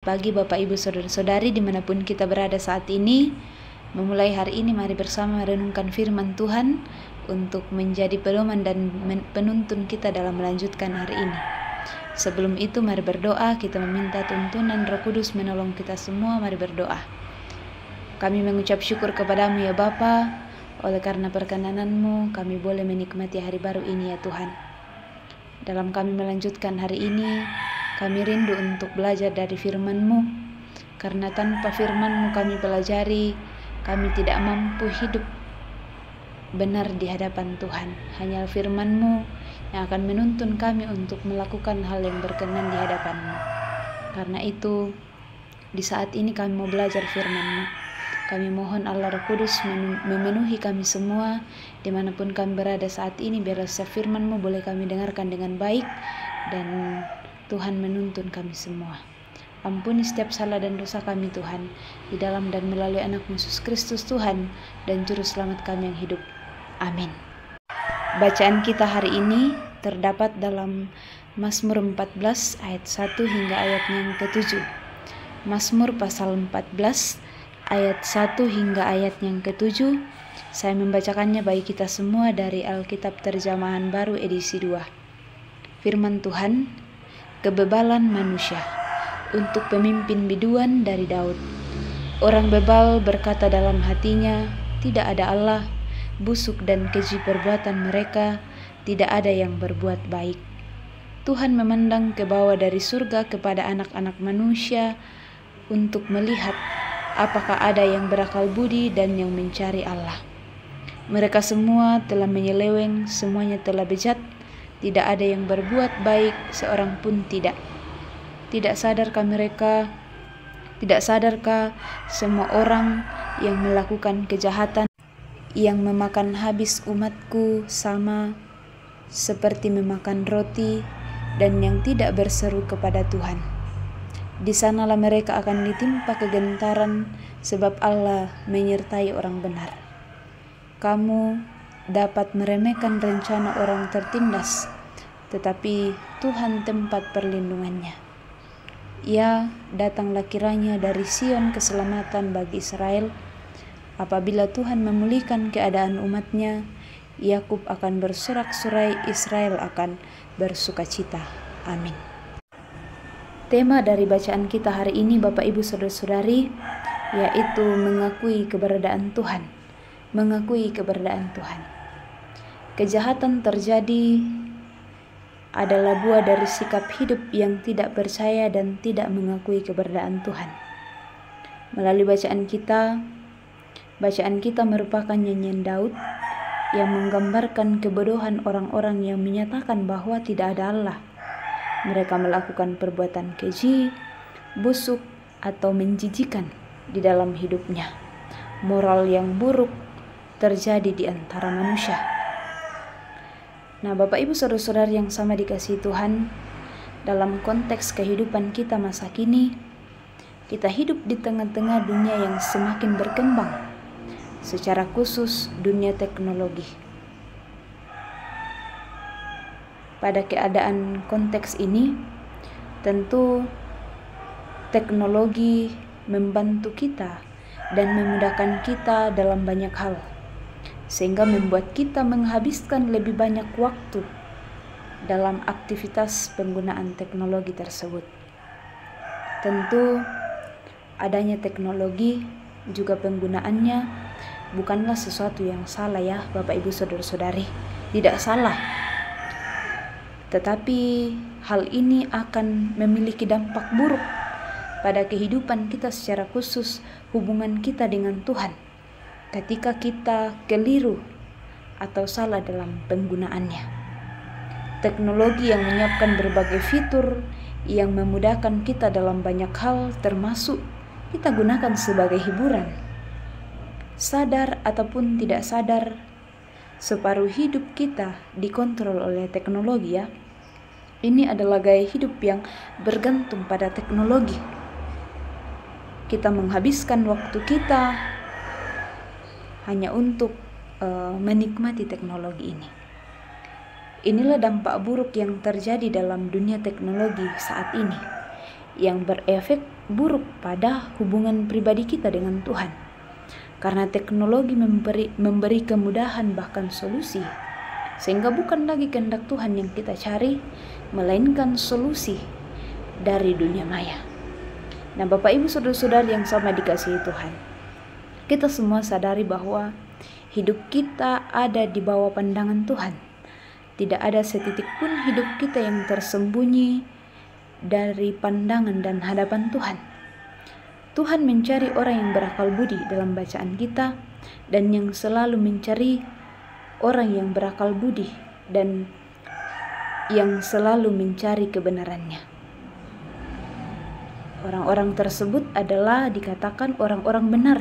Pagi Bapak Ibu Saudara-saudari dimanapun kita berada saat ini. Memulai hari ini mari bersama merenungkan firman Tuhan untuk menjadi pedoman dan penuntun kita dalam melanjutkan hari ini. Sebelum itu mari berdoa, kita meminta tuntunan Roh Kudus menolong kita semua. Mari berdoa. Kami mengucap syukur kepadamu ya Bapa, oleh karena perkenananmu kami boleh menikmati hari baru ini ya Tuhan. Dalam kami melanjutkan hari ini, kami rindu untuk belajar dari firman-Mu, karena tanpa firman-Mu kami pelajari, kami tidak mampu hidup benar di hadapan Tuhan. Hanya firman-Mu yang akan menuntun kami untuk melakukan hal yang berkenan di hadapan-Mu. Karena itu, di saat ini kami mau belajar firman-Mu. Kami mohon Allah Roh Kudus memenuhi kami semua, dimanapun kami berada saat ini, biarlah setiap firman-Mu boleh kami dengarkan dengan baik, dan Tuhan menuntun kami semua. Ampuni setiap salah dan dosa kami Tuhan, di dalam dan melalui anak Yesus Kristus Tuhan dan Juru Selamat kami yang hidup. Amin. Bacaan kita hari ini terdapat dalam Mazmur 14 ayat 1 hingga ayat yang ke-7. Mazmur pasal 14 ayat 1 hingga ayat yang ke-7. Saya membacakannya bagi kita semua dari Alkitab Terjemahan Baru edisi 2. Firman Tuhan, kebebalan manusia. Untuk pemimpin biduan dari Daud. Orang bebal berkata dalam hatinya, tidak ada Allah. Busuk dan keji perbuatan mereka, tidak ada yang berbuat baik. Tuhan memandang ke bawah dari surga kepada anak-anak manusia untuk melihat apakah ada yang berakal budi dan yang mencari Allah. Mereka semua telah menyeleweng, semuanya telah bejat. Tidak ada yang berbuat baik, seorang pun tidak. Tidak sadarkah semua orang yang melakukan kejahatan, yang memakan habis umatku sama seperti memakan roti, dan yang tidak berseru kepada Tuhan. Di sanalah mereka akan ditimpa kegentaran, sebab Allah menyertai orang benar. Kamu dapat meremehkan rencana orang tertindas, tetapi Tuhan tempat perlindungannya. Ya, datanglah kiranya dari Sion keselamatan bagi Israel. Apabila Tuhan memulihkan keadaan umatnya, Yakub akan bersorak-sorai, Israel akan bersukacita. Amin. Tema dari bacaan kita hari ini Bapak Ibu Saudara-saudari, yaitu mengakui keberadaan Tuhan. Mengakui keberadaan Tuhan. Kejahatan terjadi adalah buah dari sikap hidup yang tidak percaya dan tidak mengakui keberadaan Tuhan. Melalui bacaan kita merupakan nyanyian Daud yang menggambarkan kebodohan orang-orang yang menyatakan bahwa tidak ada Allah. Mereka melakukan perbuatan keji, busuk, atau menjijikan di dalam hidupnya. Moral yang buruk terjadi di antara manusia. Nah, Bapak Ibu Saudara-saudara yang sama dikasihi Tuhan, dalam konteks kehidupan kita masa kini, kita hidup di tengah-tengah dunia yang semakin berkembang, secara khusus dunia teknologi. Pada keadaan konteks ini, tentu teknologi membantu kita dan memudahkan kita dalam banyak hal, sehingga membuat kita menghabiskan lebih banyak waktu dalam aktivitas penggunaan teknologi tersebut. Tentu adanya teknologi juga penggunaannya bukanlah sesuatu yang salah ya Bapak Ibu Saudara-saudari, tidak salah. Tetapi hal ini akan memiliki dampak buruk pada kehidupan kita, secara khusus hubungan kita dengan Tuhan, ketika kita keliru atau salah dalam penggunaannya. Teknologi yang menyiapkan berbagai fitur yang memudahkan kita dalam banyak hal, termasuk kita gunakan sebagai hiburan. Sadar ataupun tidak sadar, separuh hidup kita dikontrol oleh teknologi ya. Ini adalah gaya hidup yang bergantung pada teknologi. Kita menghabiskan waktu kita hanya untuk menikmati teknologi ini. Inilah dampak buruk yang terjadi dalam dunia teknologi saat ini, yang berefek buruk pada hubungan pribadi kita dengan Tuhan. Karena teknologi memberi kemudahan bahkan solusi, sehingga bukan lagi kehendak Tuhan yang kita cari, melainkan solusi dari dunia maya. Nah, Bapak Ibu saudara-saudari yang sama dikasihi Tuhan, kita semua sadari bahwa hidup kita ada di bawah pandangan Tuhan. Tidak ada setitik pun hidup kita yang tersembunyi dari pandangan dan hadapan Tuhan. Tuhan mencari orang yang berakal budi dalam bacaan kita, dan yang selalu mencari orang yang berakal budi dan yang selalu mencari kebenarannya. Orang-orang tersebut adalah dikatakan orang-orang benar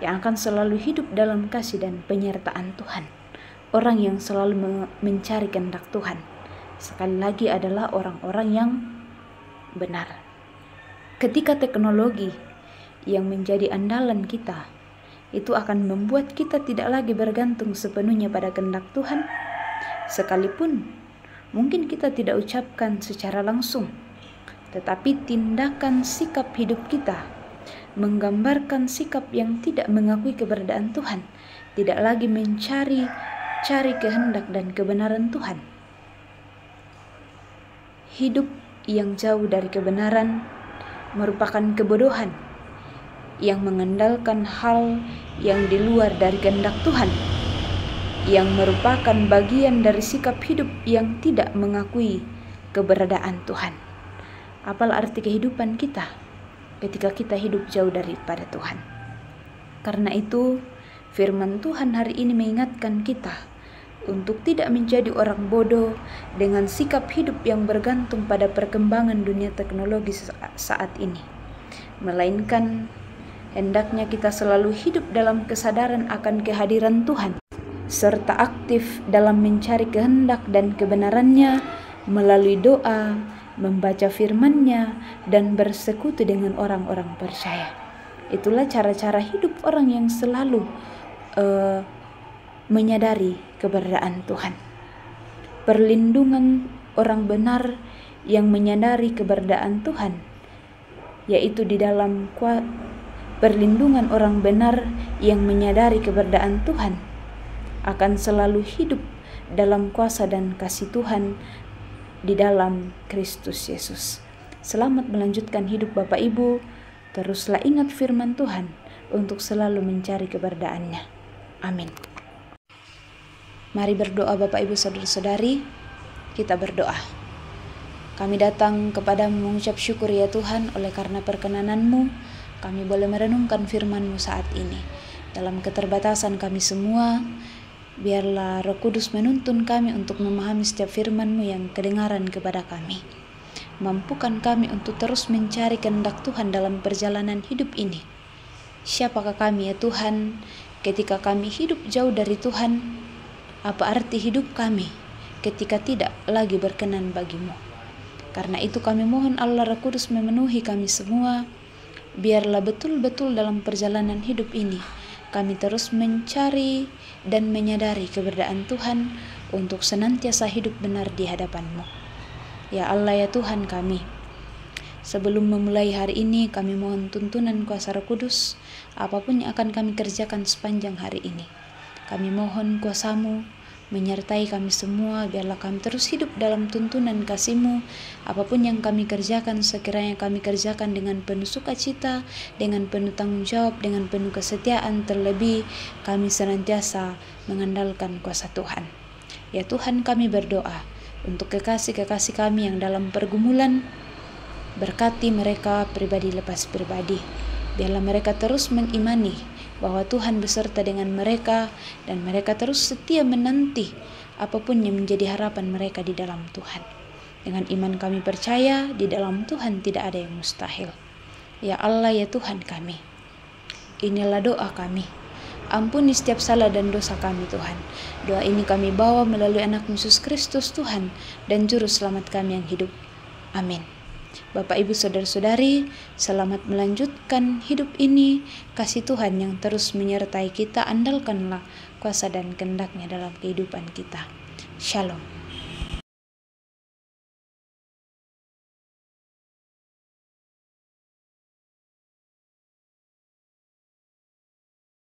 yang akan selalu hidup dalam kasih dan penyertaan Tuhan. Orang yang selalu mencari kehendak Tuhan, sekali lagi, adalah orang-orang yang benar. Ketika teknologi yang menjadi andalan kita itu akan membuat kita tidak lagi bergantung sepenuhnya pada kehendak Tuhan, sekalipun mungkin kita tidak ucapkan secara langsung, tetapi tindakan sikap hidup kita menggambarkan sikap yang tidak mengakui keberadaan Tuhan, tidak lagi mencari kehendak dan kebenaran Tuhan. Hidup yang jauh dari kebenaran merupakan kebodohan yang mengandalkan hal yang di luar dari kehendak Tuhan, yang merupakan bagian dari sikap hidup yang tidak mengakui keberadaan Tuhan. Apalah arti kehidupan kita ketika kita hidup jauh daripada Tuhan? Karena itu, firman Tuhan hari ini mengingatkan kita untuk tidak menjadi orang bodoh dengan sikap hidup yang bergantung pada perkembangan dunia teknologi saat ini, melainkan hendaknya kita selalu hidup dalam kesadaran akan kehadiran Tuhan, serta aktif dalam mencari kehendak dan kebenarannya melalui doa, membaca firman-Nya, dan bersekutu dengan orang-orang percaya. Itulah cara-cara hidup orang yang selalu menyadari keberadaan Tuhan. Perlindungan orang benar yang menyadari keberadaan Tuhan, yaitu di dalam perlindungan orang benar yang menyadari keberadaan Tuhan, akan selalu hidup dalam kuasa dan kasih Tuhan di dalam Kristus Yesus. Selamat melanjutkan hidup Bapak Ibu. Teruslah ingat firman Tuhan untuk selalu mencari keberadaan-Nya. Amin. Mari berdoa Bapak Ibu saudara-saudari. Kita berdoa. Kami datang kepadamu mengucap syukur ya Tuhan, oleh karena perkenanan-Mu kami boleh merenungkan firman-Mu saat ini. Dalam keterbatasan kami semua, biarlah Roh Kudus menuntun kami untuk memahami setiap firman-Mu yang kedengaran kepada kami. Mampukan kami untuk terus mencari kehendak Tuhan dalam perjalanan hidup ini. Siapakah kami ya Tuhan ketika kami hidup jauh dari Tuhan? Apa arti hidup kami ketika tidak lagi berkenan bagi-Mu? Karena itu kami mohon Allah Roh Kudus memenuhi kami semua. Biarlah betul-betul dalam perjalanan hidup ini kami terus mencari dan menyadari keberadaan Tuhan untuk senantiasa hidup benar di hadapan-Mu. Ya Allah ya Tuhan kami, sebelum memulai hari ini kami mohon tuntunan kuasa Roh Kudus apapun yang akan kami kerjakan sepanjang hari ini. Kami mohon kuasa-Mu menyertai kami semua, biarlah kami terus hidup dalam tuntunan kasih-Mu. Apapun yang kami kerjakan, sekiranya kami kerjakan dengan penuh sukacita, dengan penuh tanggung jawab, dengan penuh kesetiaan, terlebih kami senantiasa mengandalkan kuasa Tuhan. Ya Tuhan, kami berdoa untuk kekasih-kekasih kami yang dalam pergumulan, berkati mereka pribadi lepas pribadi. Biarlah mereka terus mengimani bahwa Tuhan beserta dengan mereka, dan mereka terus setia menanti apapun yang menjadi harapan mereka di dalam Tuhan. Dengan iman kami percaya di dalam Tuhan tidak ada yang mustahil. Ya Allah ya Tuhan kami, inilah doa kami. Ampuni setiap salah dan dosa kami Tuhan. Doa ini kami bawa melalui anak Yesus Kristus Tuhan dan Juru Selamat kami yang hidup. Amin. Bapak Ibu saudara-saudari, selamat melanjutkan hidup ini. Kasih Tuhan yang terus menyertai kita, andalkanlah kuasa dan kehendak-Nya dalam kehidupan kita. Shalom.